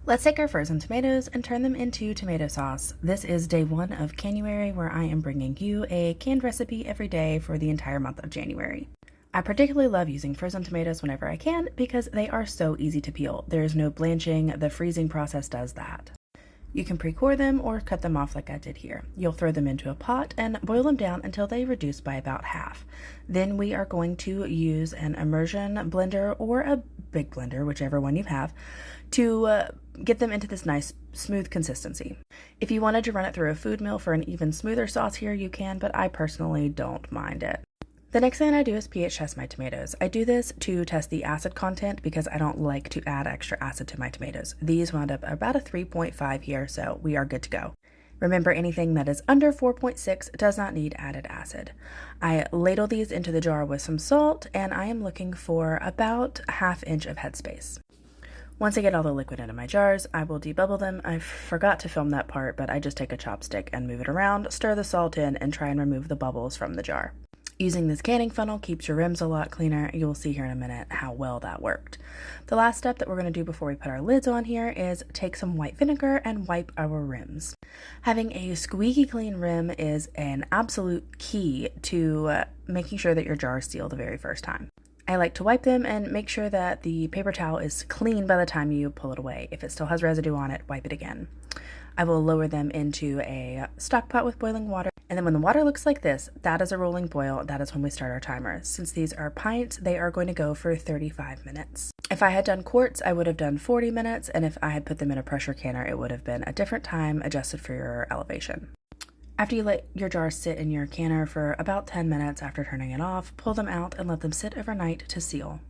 Let's take our frozen tomatoes and turn them into tomato sauce. This is day 1 of Canuary, where I am bringing you a canned recipe every day for the entire month of January. I particularly love using frozen tomatoes whenever I can because they are so easy to peel. There is no blanching, the freezing process does that. You can pre-core them or cut them off like I did here. You'll throw them into a pot and boil them down until they reduce by about half. Then we are going to use an immersion blender or a big blender, whichever one you have, to get them into this nice smooth consistency. If you wanted to run it through a food mill for an even smoother sauce here, you can, but I personally don't mind it. The next thing I do is pH test my tomatoes. I do this to test the acid content because I don't like to add extra acid to my tomatoes. These wound up about a 3.5 here, so we are good to go. Remember, anything that is under 4.6 does not need added acid. I ladle these into the jar with some salt, and I am looking for about a ½ inch of headspace. Once I get all the liquid into my jars, I will debubble them. I forgot to film that part, but I just take a chopstick and move it around, stir the salt in, and try and remove the bubbles from the jar. Using this canning funnel keeps your rims a lot cleaner. You will see here in a minute how well that worked. The last step that we're going to do before we put our lids on here is take some white vinegar and wipe our rims. Having a squeaky clean rim is an absolute key to making sure that your jars seal the very first time. I like to wipe them and make sure that the paper towel is clean by the time you pull it away. If it still has residue on it, wipe it again. I will lower them into a stock pot with boiling water, and then when the water looks like this, that is a rolling boil. That is when we start our timer. Since these are pints, they are going to go for 35 minutes. If I had done quarts, I would have done 40 minutes, and if I had put them in a pressure canner, it would have been a different time adjusted for your elevation. After you let your jar sit in your canner for about 10 minutes after turning it off, pull them out and let them sit overnight to seal.